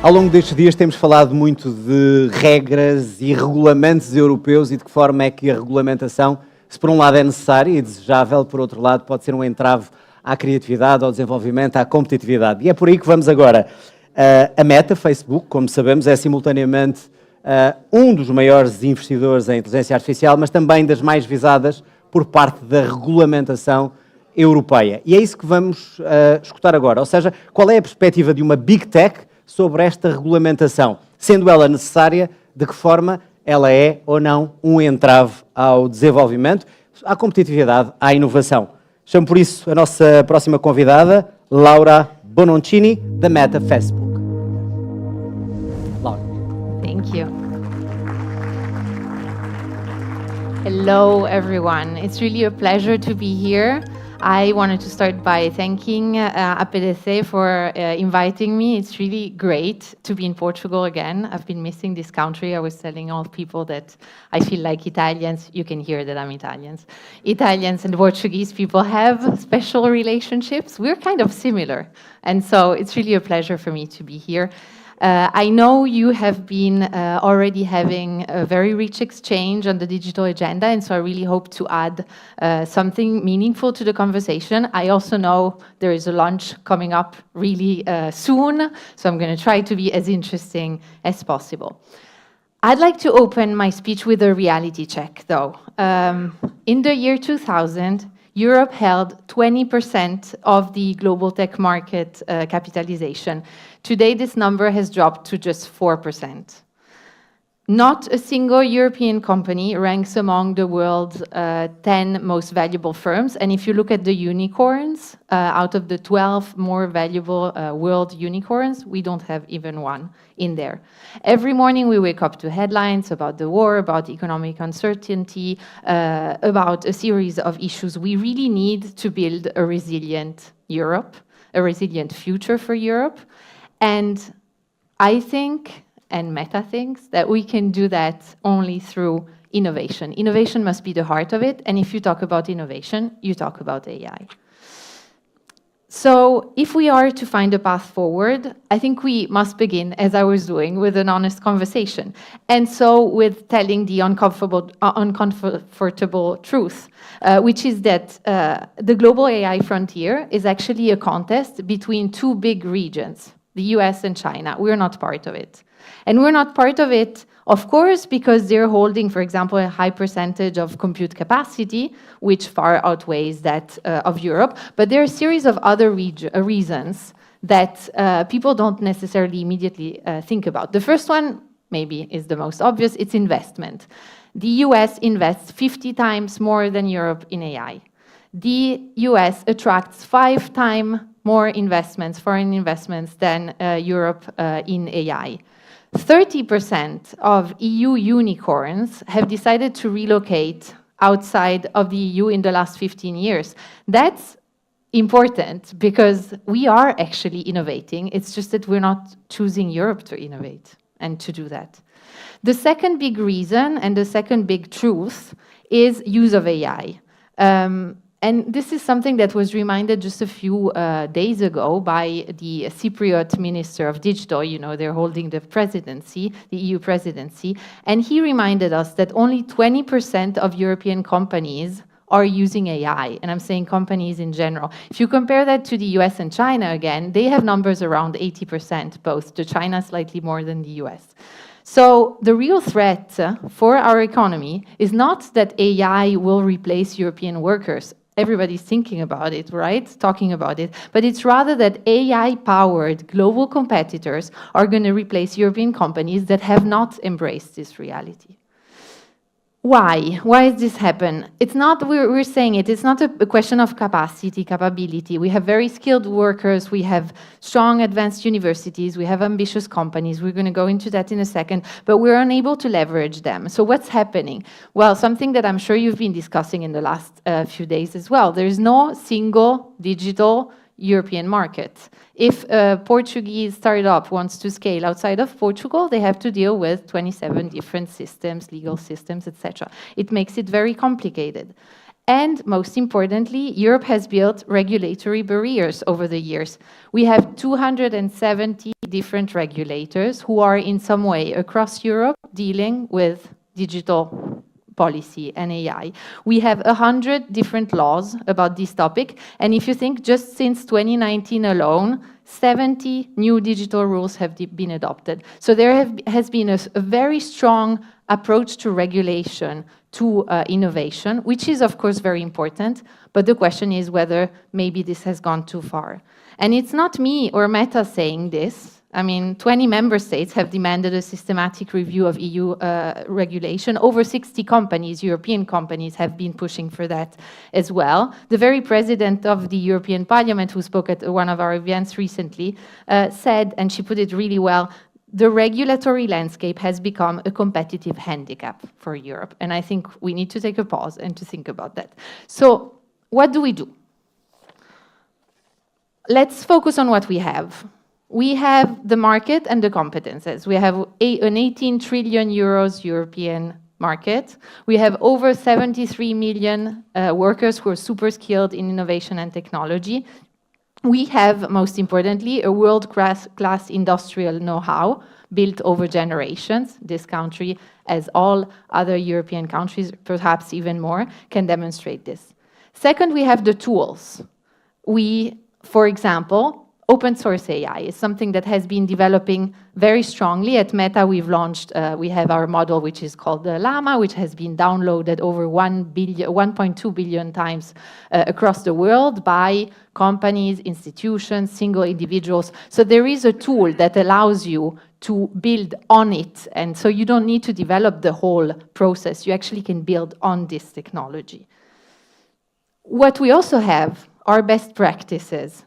Ao longo destes dias temos falado muito de regras e regulamentos europeus e de que forma é que a regulamentação, se por um lado é necessária e desejável, por outro lado pode ser um entrave à criatividade, ao desenvolvimento, à competitividade. E é por aí que vamos agora. A Meta, Facebook, como sabemos, é simultaneamente um dos maiores investidores em inteligência artificial, mas também das mais visadas por parte da regulamentação europeia. E é isso que vamos escutar agora, ou seja, qual é a perspectiva de uma Big Tech sobre esta regulamentação, sendo ela necessária, de que forma ela é ou não um entrave ao desenvolvimento, à competitividade, à inovação. Chamo por isso a nossa próxima convidada, Laura Bononcini, da Meta Facebook. Laura. Thank you. Hello, everyone. It's really a pleasure to be here. I wanted to start by thanking APDC for inviting me. It's really great to be in Portugal again. I've been missing this country. I was telling all people that I feel like Italians. You can hear that I'm Italians. Italians and Portuguese people have special relationships. We're kind of similar. And so it's really a pleasure for me to be here. I know you have been already having a very rich exchange on the digital agenda, and so I really hope to add something meaningful to the conversation. I also know there is a lunch coming up really soon, so I'm going to try to be as interesting as possible. I'd like to open my speech with a reality check, though. In the year 2000, Europe held 20% of the global tech market capitalization. Today, this number has dropped to just 4%. Not a single European company ranks among the world's 10 most valuable firms. And if you look at the unicorns, out of the 12 more valuable world unicorns, we don't have even one in there. Every morning we wake up to headlines about the war, about economic uncertainty, about a series of issues. We really need to build a resilient Europe, a resilient future for Europe. And I think, and Meta thinks, that we can do that only through innovation. Innovation must be the heart of it, and if you talk about innovation, you talk about AI. So if we are to find a path forward, I think we must begin, as I was doing, with an honest conversation. And so with telling the uncomfortable truth, which is that the global AI frontier is actually a contest between two big regions, the US and China. We're not part of it. And we're not part of it, of course, because they're holding, for example, a high percentage of compute capacity, which far outweighs that of Europe. But there are a series of other reasons that people don't necessarily immediately think about. The first one, maybe, is the most obvious. It's investment. The US invests 50 times more than Europe in AI. The US attracts 5 times more investments, foreign investments, than Europe in AI. 30% of EU unicorns have decided to relocate outside of the EU in the last 15 years. That's important because we are actually innovating. It's just that we're not choosing Europe to innovate and to do that. The second big reason and the second big truth is use of AI. And this is something that was reminded just a few days ago by the Cypriot Minister of Digital. You know, they're holding the presidency, the EU presidency. And he reminded us that only 20% of European companies are using AI. And I'm saying companies in general. If you compare that to the US and China again, they have numbers around 80% both, to China slightly more than the US. So the real threat for our economy is not that AI will replace European workers. Everybody's thinking about it, right? Talking about it. But it's rather that AI-powered global competitors are going to replace European companies that have not embraced this reality. Why? Why does this happen? It's not, we're saying it, it's not a question of capacity, capability. We have very skilled workers, we have strong advanced universities, we have ambitious companies. We're going to go into that in a second, but we're unable to leverage them. So what's happening? Well, something that I'm sure you've been discussing in the last few days as well. There's no single digital European market. If a Portuguese startup wants to scale outside of Portugal, they have to deal with 27 different systems, legal systems, etc. It makes it very complicated. And most importantly, Europe has built regulatory barriers over the years. We have 270 different regulators who are in some way across Europe dealing with digital policy and AI. We have 100 different laws about this topic. And if you think just since 2019 alone, 70 new digital rules have been adopted. So there has been a very strong approach to regulation, to innovation, which is of course very important, but the question is whether maybe this has gone too far. And it's not me or Meta saying this. I mean, 20 member states have demanded a systematic review of EU regulation. Over 60 companies, European companies, have been pushing for that as well. The very president of the European Parliament, who spoke at one of our events recently, said, and she put it really well, the regulatory landscape has become a competitive handicap for Europe. And I think we need to take a pause and to think about that. So what do we do? Let's focus on what we have. We have the market and the competences. We have an 18 trillion euros European market. We have over 73 million workers who are super skilled in innovation and technology. We have, most importantly, a world-class industrial know-how built over generations. This country, as all other European countries, perhaps even more, can demonstrate this. Second, we have the tools. For example, open source AI is something that has been developing very strongly. At Meta, we've launched, we have our model, which is called the Llama, which has been downloaded over 1.2 billion times across the world by companies, institutions, single individuals. So there is a tool that allows you to build on it. And so you don't need to develop the whole process. You actually can build on this technology. What we also have are best practices.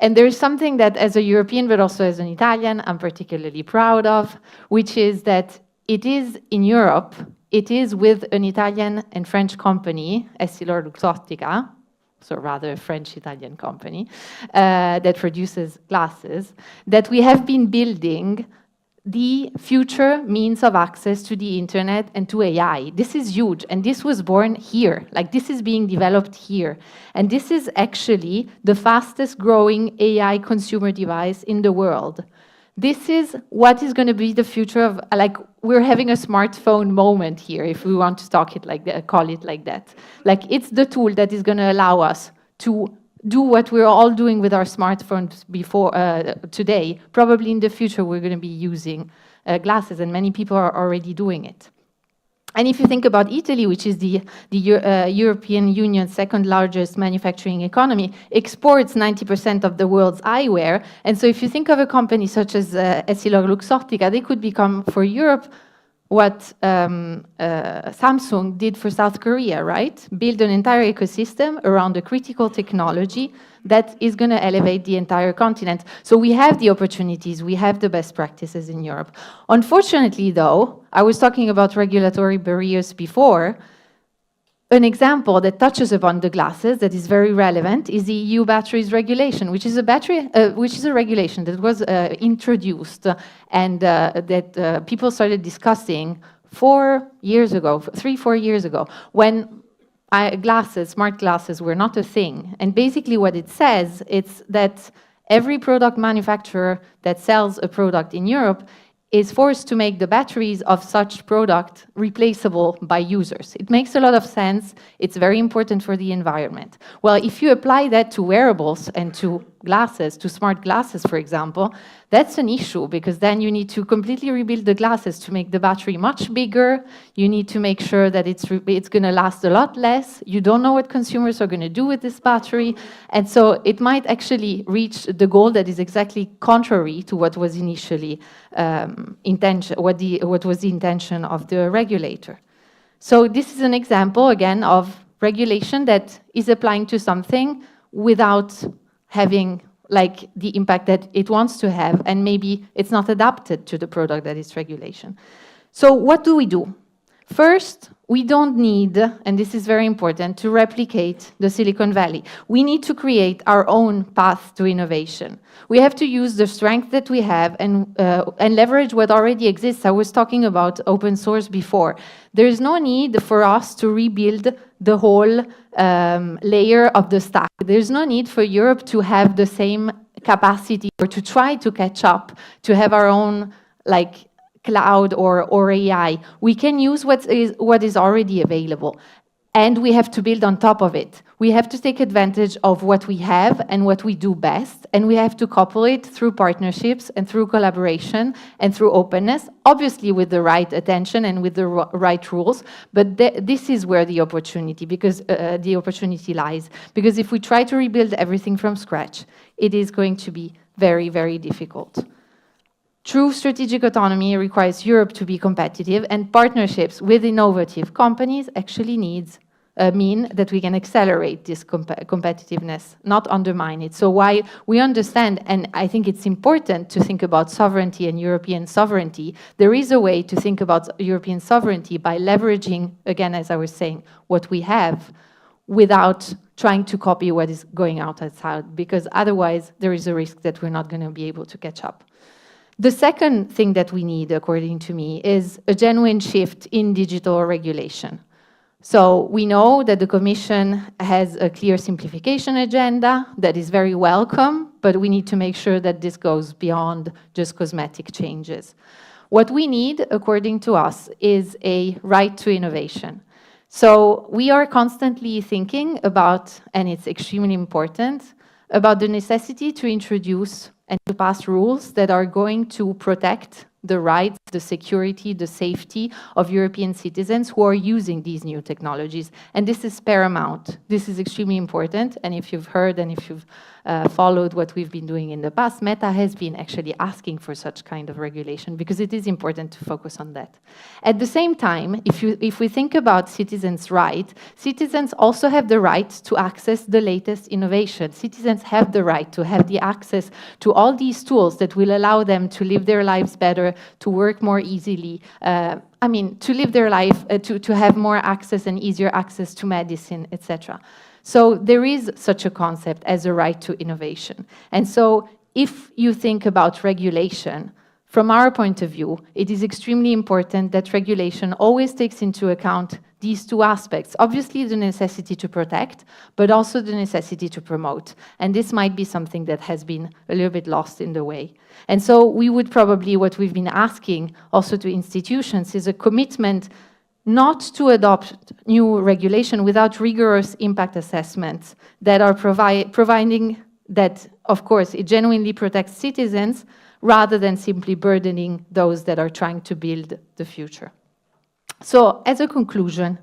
And there is something that, as a European, but also as an Italian, I'm particularly proud of, which is that it is in Europe, it is with an Italian and French company, EssilorLuxottica, so rather a French-Italian company, that produces glasses, that we have been building the future means of access to the internet and to AI. This is huge, and this was born here. Like, this is being developed here. And this is actually the fastest growing AI consumer device in the world. This is what is going to be the future of, like, we're having a smartphone moment here, if we want to talk it like that, call it like that. Like, it's the tool that is going to allow us to do what we're all doing with our smartphones before today. Probably in the future, we're going to be using glasses, and many people are already doing it. And if you think about Italy, which is the European Union's second largest manufacturing economy, exports 90% of the world's eyewear. And so if you think of a company such as EssilorLuxottica, they could become, for Europe, what Samsung did for South Korea, right? Build an entire ecosystem around a critical technology that is going to elevate the entire continent. So we have the opportunities, we have the best practices in Europe. Unfortunately, though, I was talking about regulatory barriers before. An example that touches upon the glasses that is very relevant is the EU batteries regulation, which is a regulation that was introduced and that people started discussing 4 years ago, 3-4 years ago, when smart glasses were not a thing. And basically what it says is that every product manufacturer that sells a product in Europe is forced to make the batteries of such product replaceable by users. It makes a lot of sense. It's very important for the environment. Well, if you apply that to wearables and to glasses, to smart glasses, for example, that's an issue, because then you need to completely rebuild the glasses to make the battery much bigger. You need to make sure that it's going to last a lot less. You don't know what consumers are going to do with this battery. And so it might actually reach the goal that is exactly contrary to what was initially what was the intention of the regulator. So this is an example, again, of regulation that is applying to something without having like the impact that it wants to have, and maybe it's not adapted to the product that is regulation. So what do we do? First, We don't need, and this is very important, to replicate the Silicon Valley. We need to create our own path to innovation. We have to use the strength that we have and leverage what already exists. I was talking about open source before. There is no need for us to rebuild the whole layer of the stack. There's no need for Europe to have the same capacity or to try to catch up, to have our own, like, cloud or AI. We can use what is already available, and we have to build on top of it. We have to take advantage of what we have and what we do best, and we have to couple it through partnerships and through collaboration and through openness, obviously with the right attention and with the right rules. But this is where the opportunity, because the opportunity lies. Because if we try to rebuild everything from scratch, it is going to be very, very difficult. True strategic autonomy requires Europe to be competitive, and partnerships with innovative companies actually mean that we can accelerate this competitiveness, not undermine it. So while we understand, and I think it's important to think about sovereignty and European sovereignty, there is a way to think about European sovereignty by leveraging, again, as I was saying, what we have without trying to copy what is going outside, because otherwise there is a risk that we're not going to be able to catch up. The second thing that we need, according to me, is a genuine shift in digital regulation. So we know that the Commission has a clear simplification agenda that is very welcome, but we need to make sure that this goes beyond just cosmetic changes. What we need, according to us, is a right to innovation. So we are constantly thinking about, and it's extremely important, about the necessity to introduce and to pass rules that are going to protect the rights, the security, the safety of European citizens who are using these new technologies. And this is paramount. This is extremely important. And if you've heard and if you've followed what we've been doing in the past, Meta has been actually asking for such kind of regulation because it is important to focus on that. At the same time, if we think about citizens' rights, citizens also have the right to access the latest innovation. Citizens have the right to have the access to all these tools that will allow them to live their lives better, to work more easily, to live their life, to have more access and easier access to medicine, etc. So there is such a concept as a right to innovation. And so if you think about regulation, from our point of view, it is extremely important that regulation always takes into account these two aspects. Obviously, the necessity to protect, but also the necessity to promote. And this might be something that has been a little bit lost in the way. And so we would probably, what we've been asking also to institutions is a commitment not to adopt new regulation without rigorous impact assessments that are providing that, of course, it genuinely protects citizens rather than simply burdening those that are trying to build the future. So, as a conclusion,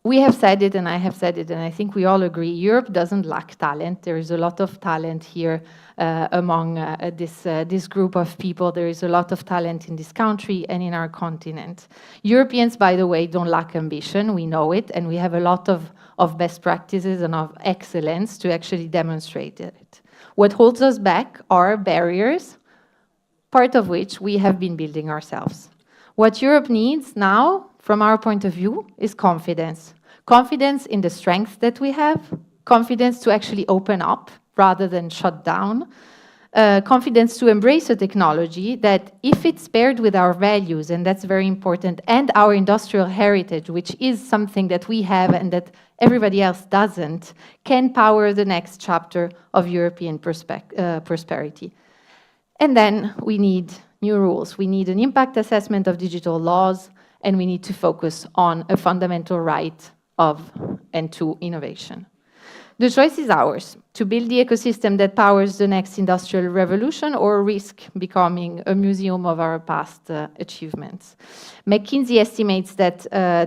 we have said it, and I have said it, and I think we all agree, Europe doesn't lack talent. There is a lot of talent here among this group of people. There is a lot of talent in this country and in our continent. Europeans, by the way, don't lack ambition. We know it, and we have a lot of best practices and of excellence to actually demonstrate it. What holds us back are barriers, part of which we have been building ourselves. What Europe needs now, from our point of view, is confidence. Confidence in the strength that we have, confidence to actually open up rather than shut down, confidence to embrace a technology that, if it's paired with our values, and that's very important, and our industrial heritage, which is something that we have and that everybody else doesn't, can power the next chapter of European prosperity. And then we need new rules. We need an impact assessment of digital laws, and we need to focus on a fundamental right of and to innovation. The choice is ours, to build the ecosystem that powers the next industrial revolution or risk becoming a museum of our past achievements. McKinsey estimates that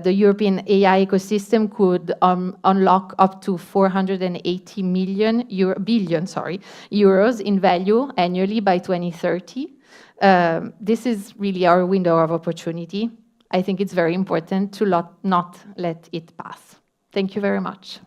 the European AI ecosystem could unlock up to 480 billion euros in value annually by 2030. This is really our window of opportunity. I think it's very important to not let it pass. Thank you very much.